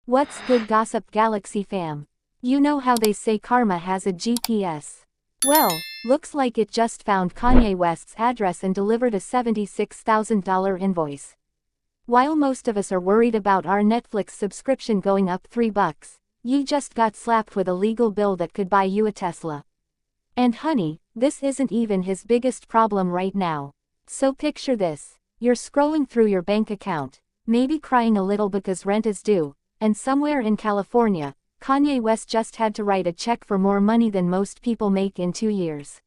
What's good, Gossip Galaxy fam? You know how they say karma has a GPS? Well, looks like it just found Kanye West's address and delivered a $76,000 invoice. While most of us are worried about our Netflix subscription going up $3, you just got slapped with a legal bill that could buy you a Tesla. And honey, this isn't even his biggest problem right now. So picture this. You're scrolling through your bank account, maybe crying a little because rent is due, and somewhere in California, Kanye West just had to write a check for more money than most people make in 2 years.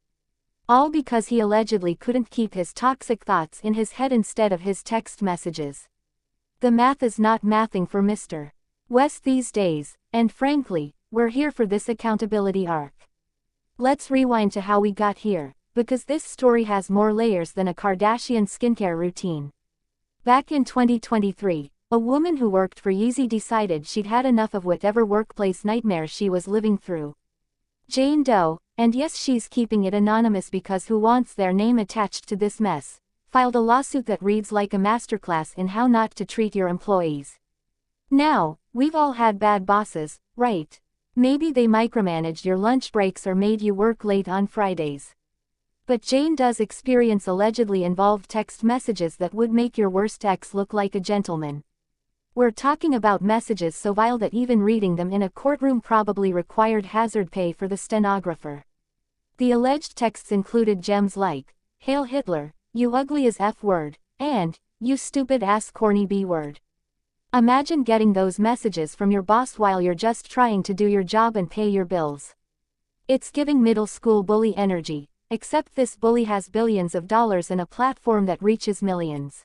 All because he allegedly couldn't keep his toxic thoughts in his head instead of his text messages. The math is not mathing for Mr. West these days, and frankly, we're here for this accountability arc. Let's rewind to how we got here, because this story has more layers than a Kardashian skincare routine. Back in 2023, a woman who worked for Yeezy decided she'd had enough of whatever workplace nightmare she was living through. Jane Doe, and yes, she's keeping it anonymous because who wants their name attached to this mess, filed a lawsuit that reads like a masterclass in how not to treat your employees. Now, we've all had bad bosses, right? Maybe they micromanaged your lunch breaks or made you work late on Fridays. But Jane Doe's experience allegedly involved text messages that would make your worst ex look like a gentleman. We're talking about messages so vile that even reading them in a courtroom probably required hazard pay for the stenographer. The alleged texts included gems like, "Hail Hitler, you ugly as F word," and, "You stupid ass corny B word." Imagine getting those messages from your boss while you're just trying to do your job and pay your bills. It's giving middle school bully energy, except this bully has billions of dollars and a platform that reaches millions.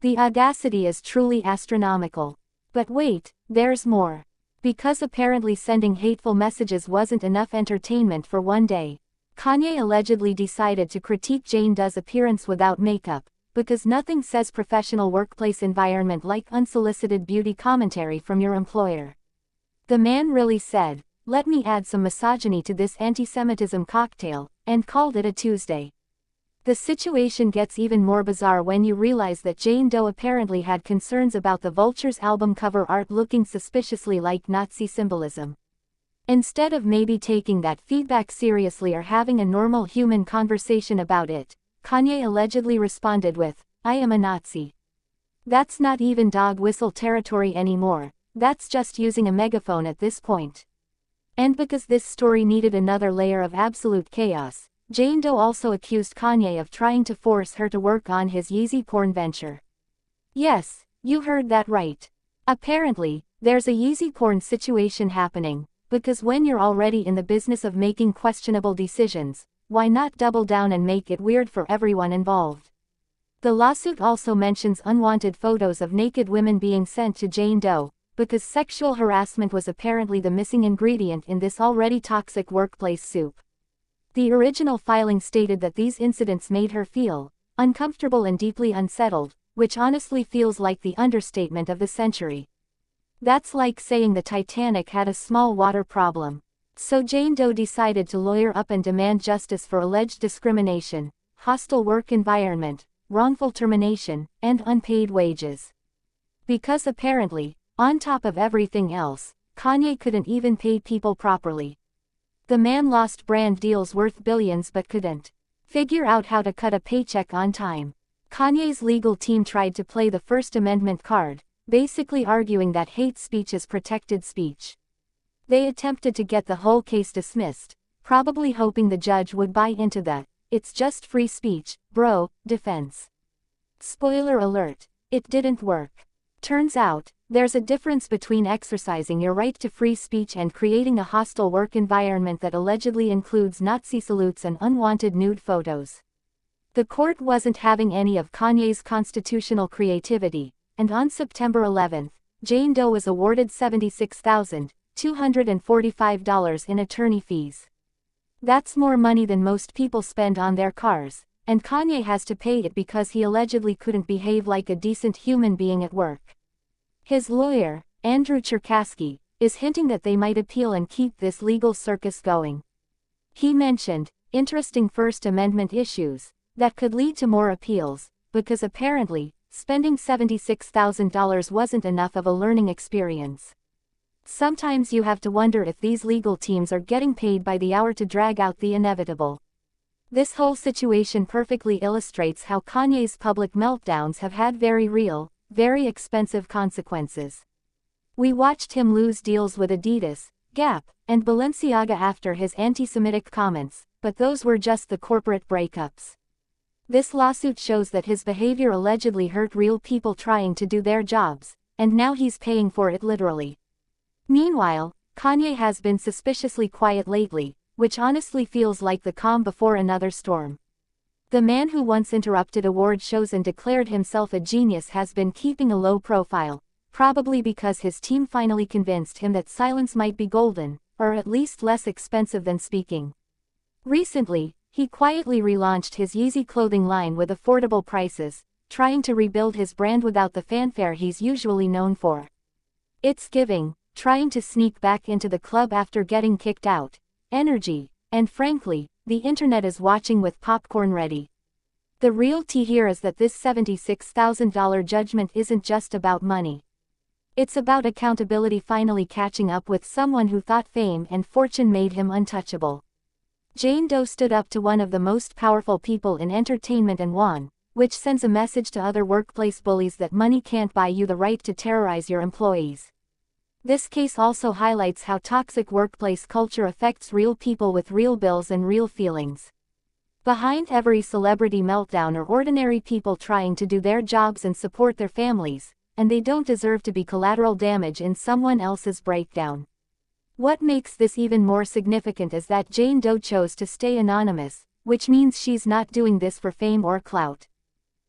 The audacity is truly astronomical. But wait, there's more. Because apparently sending hateful messages wasn't enough entertainment for one day, Kanye allegedly decided to critique Jane Doe's appearance without makeup, because nothing says professional workplace environment like unsolicited beauty commentary from your employer. The man really said, "Let me add some misogyny to this anti-Semitism cocktail," and called it a Tuesday. The situation gets even more bizarre when you realize that Jane Doe apparently had concerns about the Vulture's album cover art looking suspiciously like Nazi symbolism. Instead of maybe taking that feedback seriously or having a normal human conversation about it, Kanye allegedly responded with, "I am a Nazi." That's not even dog whistle territory anymore, that's just using a megaphone at this point. And because this story needed another layer of absolute chaos, Jane Doe also accused Kanye of trying to force her to work on his Yeezy porn venture. Yes, you heard that right. Apparently, there's a Yeezy porn situation happening, because when you're already in the business of making questionable decisions, why not double down and make it weird for everyone involved? The lawsuit also mentions unwanted photos of naked women being sent to Jane Doe, because sexual harassment was apparently the missing ingredient in this already toxic workplace soup. The original filing stated that these incidents made her feel uncomfortable and deeply unsettled, which honestly feels like the understatement of the century. That's like saying the Titanic had a small water problem. So Jane Doe decided to lawyer up and demand justice for alleged discrimination, hostile work environment, wrongful termination, and unpaid wages. Because apparently, on top of everything else, Kanye couldn't even pay people properly. The man lost brand deals worth billions but couldn't figure out how to cut a paycheck on time. Kanye's legal team tried to play the First Amendment card, basically arguing that hate speech is protected speech. They attempted to get the whole case dismissed, probably hoping the judge would buy into the "it's just free speech, bro" defense. Spoiler alert, it didn't work. Turns out, there's a difference between exercising your right to free speech and creating a hostile work environment that allegedly includes Nazi salutes and unwanted nude photos. The court wasn't having any of Kanye's constitutional creativity, and on September 11, Jane Doe was awarded $76,245 in attorney fees. That's more money than most people spend on their cars, and Kanye has to pay it because he allegedly couldn't behave like a decent human being at work. His lawyer, Andrew Cherkasky, is hinting that they might appeal and keep this legal circus going. He mentioned interesting First Amendment issues that could lead to more appeals, because apparently, spending $76,000 wasn't enough of a learning experience. Sometimes you have to wonder if these legal teams are getting paid by the hour to drag out the inevitable. This whole situation perfectly illustrates how Kanye's public meltdowns have had very real, very expensive consequences. We watched him lose deals with Adidas, Gap, and Balenciaga after his anti-Semitic comments, but those were just the corporate breakups. This lawsuit shows that his behavior allegedly hurt real people trying to do their jobs, and now he's paying for it literally. Meanwhile, Kanye has been suspiciously quiet lately, which honestly feels like the calm before another storm. The man who once interrupted award shows and declared himself a genius has been keeping a low profile, probably because his team finally convinced him that silence might be golden, or at least less expensive than speaking. Recently, he quietly relaunched his Yeezy clothing line with affordable prices, trying to rebuild his brand without the fanfare he's usually known for. It's giving, trying to sneak back into the club after getting kicked out, energy, and frankly, the internet is watching with popcorn ready. The real tea here is that this $76,000 judgment isn't just about money. It's about accountability finally catching up with someone who thought fame and fortune made him untouchable. Jane Doe stood up to one of the most powerful people in entertainment and won, which sends a message to other workplace bullies that money can't buy you the right to terrorize your employees. This case also highlights how toxic workplace culture affects real people with real bills and real feelings. Behind every celebrity meltdown are ordinary people trying to do their jobs and support their families, and they don't deserve to be collateral damage in someone else's breakdown. What makes this even more significant is that Jane Doe chose to stay anonymous, which means she's not doing this for fame or clout.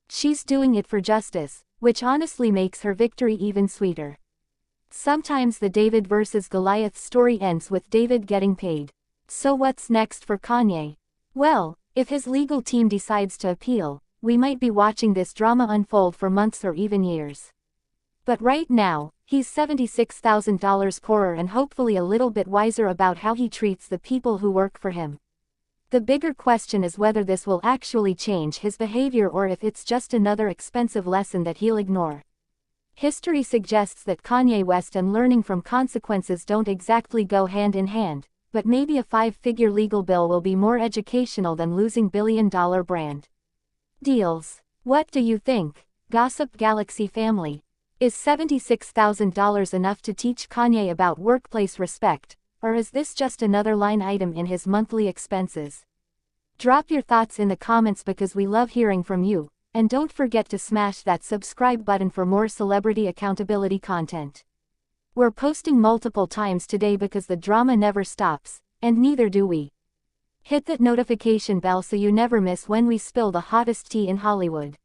She's doing it for justice, which honestly makes her victory even sweeter. Sometimes the David versus Goliath story ends with David getting paid. So what's next for Kanye? Well, if his legal team decides to appeal, we might be watching this drama unfold for months or even years. But right now, he's $76,000 poorer and hopefully a little bit wiser about how he treats the people who work for him. The bigger question is whether this will actually change his behavior or if it's just another expensive lesson that he'll ignore. History suggests that Kanye West and learning from consequences don't exactly go hand in hand, but maybe a 5-figure legal bill will be more educational than losing billion-dollar brand deals. What do you think, Gossip Galaxy family? Is $76,000 enough to teach Kanye about workplace respect, or is this just another line item in his monthly expenses? Drop your thoughts in the comments because we love hearing from you, and don't forget to smash that subscribe button for more celebrity accountability content. We're posting multiple times today because the drama never stops, and neither do we. Hit that notification bell so you never miss when we spill the hottest tea in Hollywood.